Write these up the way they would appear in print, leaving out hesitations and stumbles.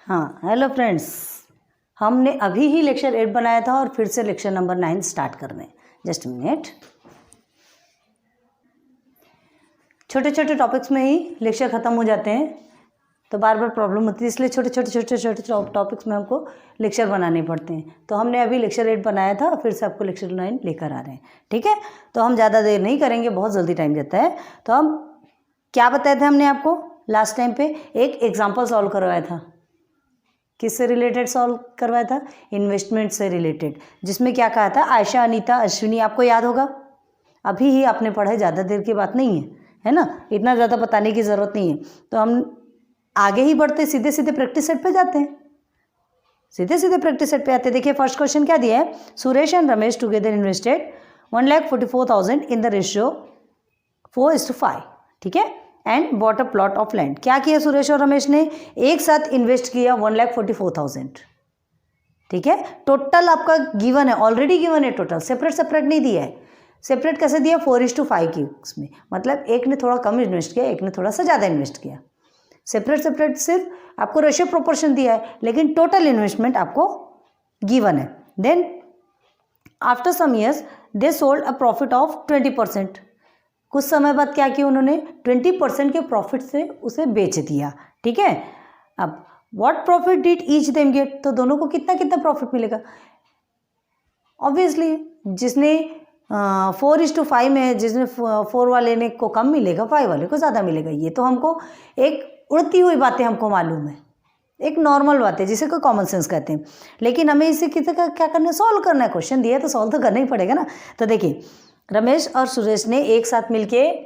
हाँ hello friends, हमने अभी ही लेक्चर 8 बनाया था और फिर से लेक्चर नंबर 9 स्टार्ट कर रहे हैं। Just minute. छोटे छोटे टॉपिक्स में ही लेक्चर ख़त्म हो जाते हैं तो बार बार प्रॉब्लम होती है, इसलिए छोटे छोटे टॉपिक्स में हमको लेक्चर बनाने पड़ते हैं। तो हमने अभी लेक्चर 8 बनाया था, फिर से आपको लेक्चर 9 लेकर आ रहे हैं। ठीक है, तो हम ज़्यादा देर नहीं करेंगे, बहुत जल्दी टाइम जाता है। तो हम क्या बताए थे हमने आपको लास्ट टाइम पे? एक एग्जाम्पल सॉल्व करवाया था। किससे रिलेटेड सॉल्व करवाया था? इन्वेस्टमेंट से रिलेटेड, जिसमें क्या कहा था? आयशा, अनीता, अश्विनी, आपको याद होगा, अभी ही आपने पढ़ा है, ज़्यादा देर की बात नहीं है ना, इतना ज़्यादा बताने की ज़रूरत नहीं है। तो हम आगे ही बढ़ते, सीधे सीधे प्रैक्टिस सेट पे जाते हैं, सीधे सीधे प्रैक्टिस सेट पे आते हैं। देखिए फर्स्ट क्वेश्चन क्या दिया है? Suresh and Ramesh together invested 1,44,000 in the ratio 4:5। ठीक है, and bought a plot of land. क्या किया सुरेश और रमेश ने? एक साथ इन्वेस्ट किया 1,44,000। ठीक है, टोटल आपका गिवन है, ऑलरेडी गिवन है टोटल, सेपरेट सेपरेट नहीं दिया है। सेपरेट कैसे दिया? 4:5 की उसमें, मतलब एक ने थोड़ा कम इन्वेस्ट किया, एक ने थोड़ा सा ज़्यादा इन्वेस्ट किया। सेपरेट सेपरेट सिर्फ आपको रेशियो प्रोपोर्शन दिया है, लेकिन टोटल इन्वेस्टमेंट आपको गिवन है। Then after some years they sold a profit of 20%। कुछ समय बाद क्या किया उन्होंने? 20% के प्रॉफिट से उसे बेच दिया। ठीक है, अब what profit did each them get? तो दोनों को कितना कितना प्रॉफिट मिलेगा? ऑब्वियसली जिसने 4:5 में है, जिसने 4 वाले ने को कम मिलेगा, 5 वाले को ज़्यादा मिलेगा। ये तो हमको एक उड़ती हुई बातें हमको मालूम है, एक नॉर्मल बात है जिसे कोई कॉमन सेंस कहते हैं। लेकिन हमें इसे किसी का क्या करना है? सॉल्व करना है। क्वेश्चन दिया है तो सॉल्व तो करना ही पड़ेगा ना। तो देखिए रमेश और सुरेश ने एक साथ मिलके, है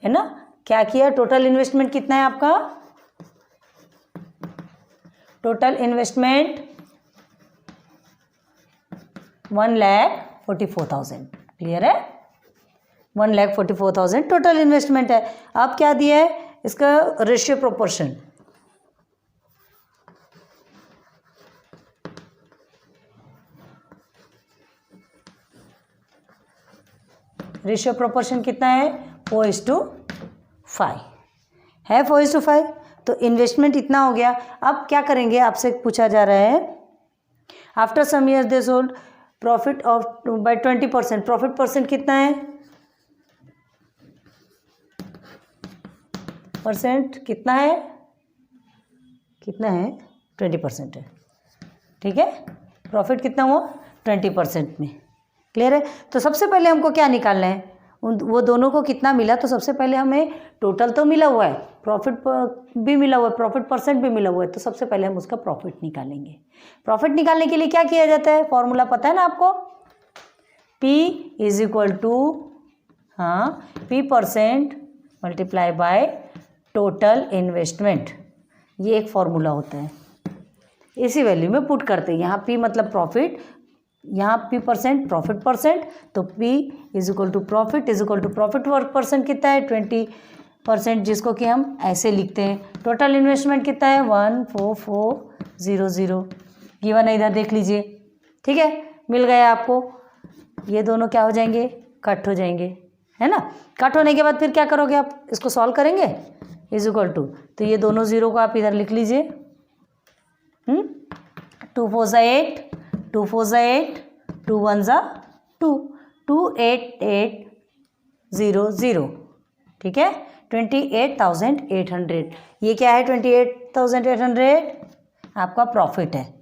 ना, क्या किया? टोटल इन्वेस्टमेंट कितना है आपका? Total investment 1,44,000। क्लियर है? 1,44,000 टोटल इन्वेस्टमेंट है। अब क्या दिया है? इसका रेशियो प्रोपोर्शन। रेशियो प्रोपोर्शन कितना है? 4:5 है। 4:5 तो इन्वेस्टमेंट इतना हो गया। अब क्या करेंगे? आपसे पूछा जा रहा है, after some years they sold profit of by 20%। Profit percent कितना है? परसेंट कितना है? कितना है? 20% है। ठीक है, प्रॉफिट कितना हुआ? 20% में। क्लियर है? तो सबसे पहले हमको क्या निकालना है? वो दोनों को कितना मिला? तो सबसे पहले हमें टोटल तो मिला हुआ है, प्रॉफिट भी मिला हुआ है, प्रॉफिट परसेंट भी मिला हुआ है, तो सबसे पहले हम उसका प्रॉफिट निकालेंगे। प्रॉफिट निकालने के लिए क्या किया जाता है? फॉर्मूला पता है ना आपको? P is equal to P% multiply by total investment. ये एक फॉर्मूला होता है, इसी वैल्यू में पुट करते हैं। यहाँ P मतलब प्रॉफिट, यहाँ P% प्रॉफिट परसेंट, तो P is equal to profit is equal to profit percent कितना है? 20%, जिसको कि हम ऐसे लिखते हैं। टोटल इन्वेस्टमेंट कितना है? 1,44,000 गिवन है, इधर देख लीजिए। ठीक है, मिल गया आपको। ये दोनों क्या हो जाएंगे? कट हो जाएंगे, है ना। कट होने के बाद फिर क्या करोगे आप? इसको सॉल्व करेंगे, इज इक्वल टू, तो ये दोनों जीरो को आप इधर लिख लीजिए। 2 4 ज़ा 8, 2 4 ज़ा 8, 2 1 ज़ा 2, 288,000। ठीक है, 28,800। ये क्या है? 28,800 आपका प्रॉफिट है।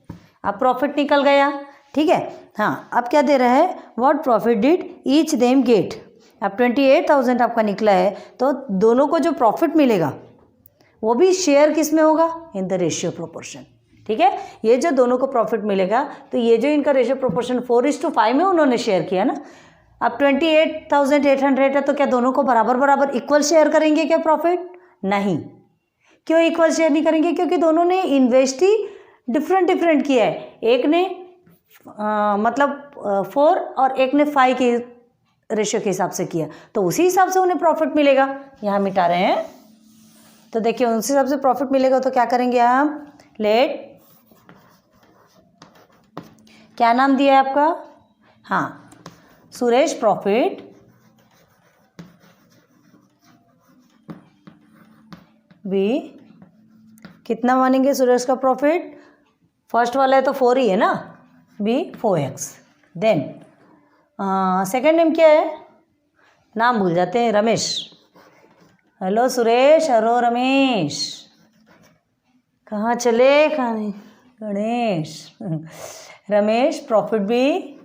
अब प्रॉफिट निकल गया। ठीक है, हाँ, अब क्या दे रहा है? What profit did each them get. अब 28,000 आपका निकला है, तो दोनों को जो प्रॉफिट मिलेगा वो भी शेयर किस में होगा? In the ratio proportion. ठीक है, ये जो दोनों को प्रॉफिट मिलेगा, तो ये जो इनका रेशियो प्रोपोर्शन 4:5 में उन्होंने शेयर किया ना। अब 28,800 है, तो क्या दोनों को बराबर बराबर इक्वल शेयर करेंगे क्या प्रॉफिट? नहीं। क्यों इक्वल शेयर नहीं करेंगे? क्योंकि दोनों ने इन्वेस्ट ही डिफरेंट किया है। एक ने मतलब 4 और एक ने 5 के रेशियो के हिसाब से किया, तो उसी हिसाब से उन्हें प्रॉफिट मिलेगा। यहाँ मिटा रहे हैं, तो देखिए उसी हिसाब से प्रॉफिट मिलेगा। तो क्या करेंगे हम? लेट, क्या नाम दिया है आपका? हाँ, सुरेश प्रॉफिट बी कितना मानेंगे सुरेश का प्रॉफिट? फर्स्ट वाला है तो 4 ही है ना, B 4x। Then second name क्या है? नाम भूल जाते हैं, रमेश। हेलो सुरेश, हेलो रमेश, कहाँ चले? कहाँ नहीं? गणेश। रमेश प्रॉफिट भी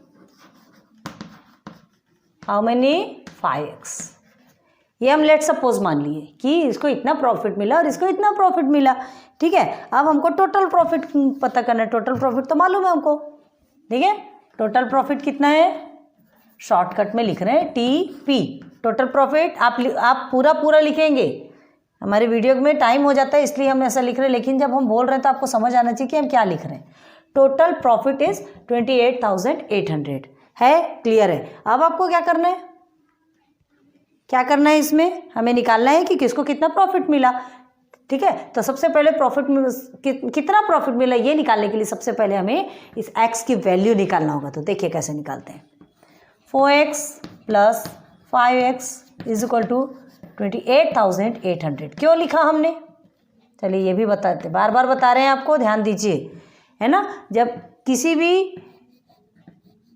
हाउ मेनी? 5x। ये हम लेट सपोज मान लिए कि इसको इतना प्रॉफिट मिला और इसको इतना प्रॉफिट मिला, ठीक है। अब हमको टोटल प्रॉफिट पता करना है। टोटल प्रॉफिट तो मालूम है हमको, ठीक है। टोटल प्रॉफिट कितना है? शॉर्टकट में लिख रहे हैं TP। टोटल प्रॉफिट आप पूरा लिखेंगे। हमारे वीडियो में टाइम हो जाता है इसलिए हम ऐसा लिख रहे हैं, लेकिन जब हम बोल रहे हैं तो आपको समझ आना चाहिए कि हम क्या लिख रहे हैं। टोटल प्रॉफिट इज 28,800 है, क्लियर है। अब आपको क्या करना है? क्या करना है इसमें? हमें निकालना है कि किसको कितना प्रॉफिट मिला, ठीक है। तो सबसे पहले प्रॉफिट कितना प्रॉफिट मिला ये निकालने के लिए सबसे पहले हमें इस x की वैल्यू निकालना होगा। तो देखिए कैसे निकालते हैं। 4x plus 5x is equal to 28,800। क्यों लिखा हमने? चलिए ये भी बताते, बार बार बता रहे हैं आपको, ध्यान दीजिए, है ना। जब किसी भी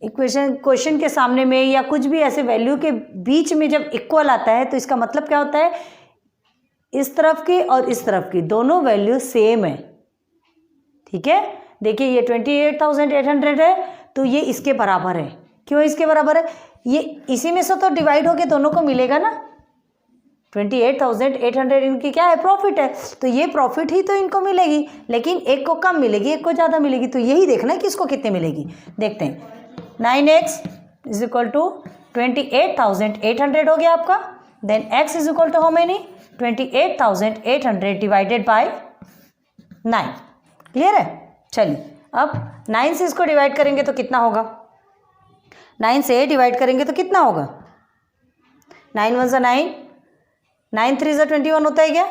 क्वेश्चन के सामने में या कुछ भी ऐसे वैल्यू के बीच में जब इक्वल आता है तो इसका मतलब क्या होता है? इस तरफ की और इस तरफ की दोनों वैल्यू सेम है, ठीक है। देखिए ये 28,800 है तो ये इसके बराबर है। क्यों इसके बराबर है? ये इसी में से तो डिवाइड होके दोनों को मिलेगा ना। 28,800 इनकी क्या है? प्रॉफिट है। तो ये प्रॉफिट ही तो इनको मिलेगी, लेकिन एक को कम मिलेगी, एक को ज़्यादा मिलेगी। तो यही देखना है कि इसको कितने मिलेगी। देखते हैं। 9x इज इक्वल टू 28,800 हो गया आपका। Then x is equal to how many? 28,800 divided by 9। Clear है? चलिए अब 9 से इसको डिवाइड करेंगे तो कितना होगा? 9 से डिवाइड करेंगे तो कितना होगा? 9 1 ज़ा 9, 9 3 ज़ा 21 होता है क्या?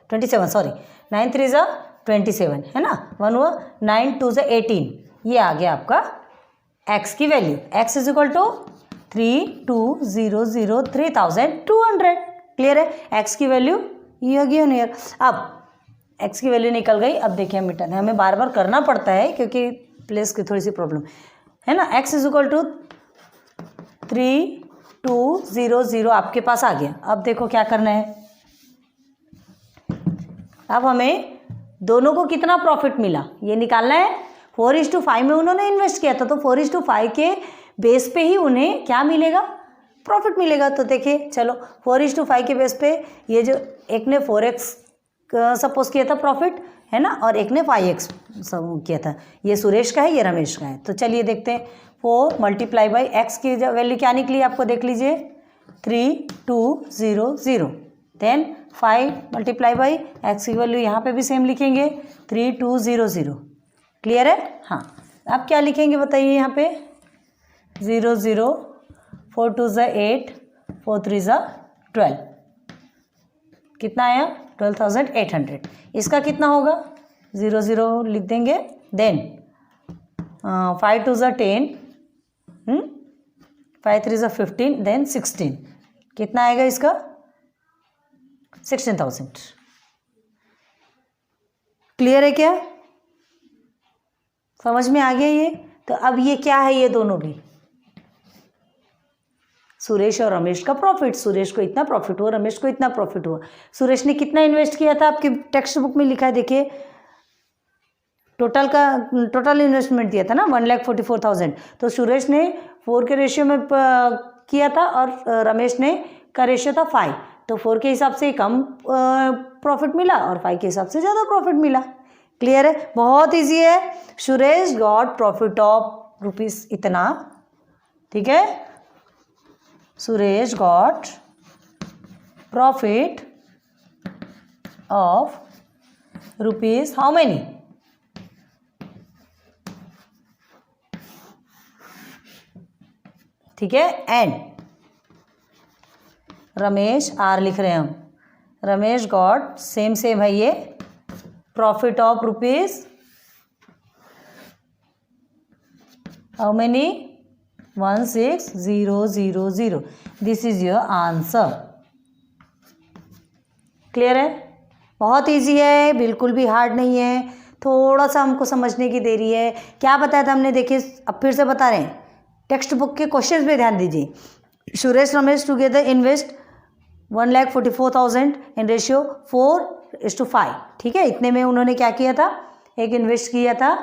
27, सॉरी, 9 3 ज़ा 27 है ना। 1 हुआ, 9 2 ज़ा 18। ये आ गया आपका x की value. x is equal to 32,003,200। Clear है? x की वैल्यू ये होगी नियर। अब x की वैल्यू निकल गई। अब देखिए हम मिटाना है, हमें बार बार करना पड़ता है क्योंकि प्लेस की थोड़ी सी प्रॉब्लम है ना। x इज इक्वल टू 3200 आपके पास आ गया। अब देखो क्या करना है। अब हमें दोनों को कितना प्रॉफिट मिला ये निकालना है। 4:5 में उन्होंने इन्वेस्ट किया था तो 4:5 के बेस पे ही उन्हें क्या मिलेगा? प्रॉफिट मिलेगा। तो देखिए चलो 4:5 के बेस पे ये जो एक ने 4x सपोज किया था प्रॉफिट, है ना, और एक ने 5x किया था। ये सुरेश का है, ये रमेश का है। तो चलिए देखते हैं। 4 × x की वैल्यू क्या निकली आपको देख लीजिए, 3200। देन 5 × x की वैल्यू यहाँ पे भी सेम लिखेंगे, 3200। क्लियर है? हाँ। आप क्या लिखेंगे बताइए यहाँ पे? 00, 4 2 ज़ा 8, 4 3 ज़ा 12। कितना आया? 12,800। इसका कितना होगा? 00 लिख देंगे। देन 5 2 ज़ा 10, 5 3 ज़ा 15, देन 16। कितना आएगा इसका? 16,000। क्लियर है क्या? समझ में आ गया ये? तो अब ये क्या है? ये दोनों भी सुरेश और रमेश का प्रॉफिट। सुरेश को इतना प्रॉफिट हुआ, रमेश को इतना प्रॉफिट हुआ। सुरेश ने कितना इन्वेस्ट किया था? आपके टेक्स्ट बुक में लिखा है, देखिए टोटल इन्वेस्टमेंट दिया था ना 1,44,000। तो सुरेश ने 4 के रेशियो में किया था और रमेश ने का रेशियो था 5। तो 4 के हिसाब से कम प्रॉफिट मिला और 5 के हिसाब से ज़्यादा प्रॉफिट मिला। क्लियर है? बहुत इजी है। Suresh got profit of rupees इतना, ठीक है। Suresh got profit of rupees how many? ठीक है। एंड रमेश आर लिख रहे हैं हम। रमेश गॉट सेम है ये, profit of rupees how many? 16,000. This is your answer. Clear है? बहुत इजी है, बिल्कुल भी हार्ड नहीं है, थोड़ा सा हमको समझने की देरी है। क्या बताया था हमने, देखिए अब फिर से बता रहे हैं, टेक्स्ट बुक के क्वेश्चन पे ध्यान दीजिए। Suresh Ramesh together invest 1,44,000 in ratio 4:5, ठीक है। इतने में उन्होंने क्या किया था, एक इन्वेस्ट किया था,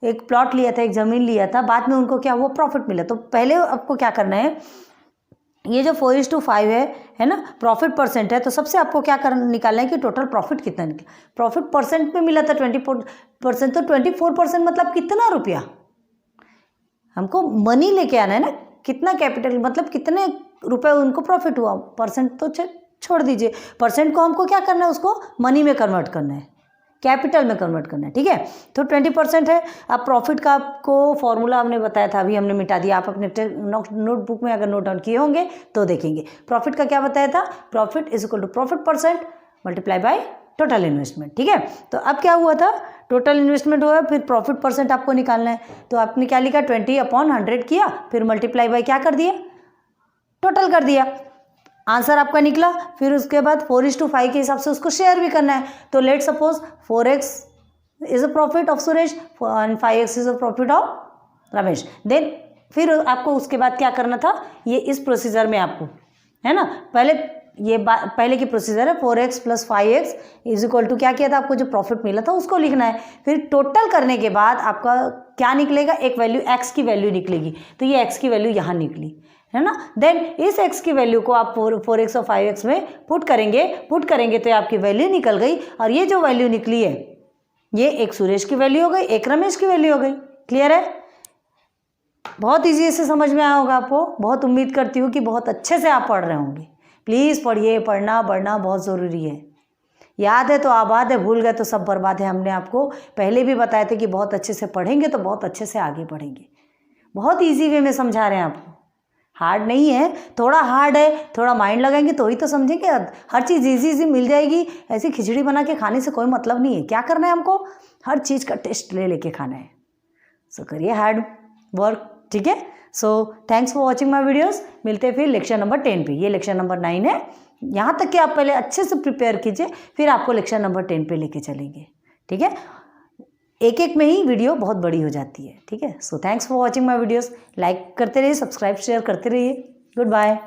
एक प्लॉट लिया था, एक ज़मीन लिया था, बाद में उनको क्या हुआ, प्रॉफिट मिला। तो पहले आपको क्या करना है, ये जो 4:5 है ना, प्रॉफिट परसेंट है, तो सबसे आपको क्या करना, निकालना है कि टोटल प्रॉफिट कितना निकला। प्रॉफिट परसेंट में मिला था 24%, तो 24% मतलब कितना रुपया, हमको मनी लेके आना है ना, कितना कैपिटल मतलब कितने रुपए उनको प्रॉफिट हुआ। परसेंट तो छोड़ दीजिए, परसेंट को हमको क्या करना है, उसको मनी में कन्वर्ट करना है, कैपिटल में कन्वर्ट करना है, ठीक है। तो 20% है। अब प्रॉफिट का आपको फॉर्मूला हमने बताया था, अभी हमने मिटा दिया, आप अपने नोटबुक में अगर नोट डाउन किए होंगे तो देखेंगे। प्रॉफिट का क्या बताया था, profit is equal to profit percent multiply by total investment, ठीक है। तो अब क्या हुआ था, टोटल इन्वेस्टमेंट हुआ, फिर प्रॉफिट परसेंट आपको निकालना है। तो आपने क्या लिखा, 20/100 किया, फिर मल्टीप्लाई बाय क्या कर दिया, टोटल कर दिया, आंसर आपका निकला। फिर उसके बाद 4:5 के हिसाब से उसको शेयर भी करना है। तो let suppose 4x is a profit of Suresh and 5x is a profit of Ramesh. Then फिर आपको उसके बाद क्या करना था, ये इस प्रोसीजर में आपको, है ना, पहले ये पहले की प्रोसीजर है, 4x + 5x is equal to क्या किया था, आपको जो प्रॉफिट मिला था उसको लिखना है। फिर टोटल करने के बाद आपका क्या निकलेगा, एक वैल्यू x की वैल्यू निकलेगी। तो ये x की वैल्यू यहाँ निकली, है ना। देन इस x की वैल्यू को आप 4x और 5x में पुट करेंगे तो आपकी वैल्यू निकल गई। और ये जो वैल्यू निकली है, ये एक सुरेश की वैल्यू हो गई, एक रमेश की वैल्यू हो गई। क्लियर है, बहुत ईजी से समझ में आया होगा आपको। बहुत उम्मीद करती हूँ कि बहुत अच्छे से आप पढ़ रहे होंगे। प्लीज़ पढ़िए, पढ़ना बढ़ना बहुत ज़रूरी है। याद है तो आबाद है, भूल गए तो सब बर्बाद है। हमने आपको पहले भी बताए थे कि बहुत अच्छे से पढ़ेंगे तो बहुत अच्छे से आगे बढ़ेंगे। बहुत ईजी वे में समझा रहे हैं आपको, हार्ड नहीं है, थोड़ा हार्ड है, थोड़ा माइंड लगाएंगे तो ही तो समझेंगे। हर चीज़ ईजी मिल जाएगी, ऐसी खिचड़ी बना के खाने से कोई मतलब नहीं है। क्या करना है हमको, हर चीज़ का टेस्ट ले लेके खाना है। सो करिए हार्ड वर्क, ठीक है। So thanks for watching my videos. मिलते हैं फिर लेक्चर नंबर 10 पे। ये लेक्चर नंबर 9 है, यहाँ तक कि आप पहले अच्छे से प्रिपेयर कीजिए, फिर आपको लेक्चर नंबर 10 पे लेके चलेंगे, ठीक है। एक एक में ही वीडियो बहुत बड़ी हो जाती है, ठीक है। So thanks for watching my videos. Like करते रहिए, सब्सक्राइब शेयर करते रहिए। Good bye.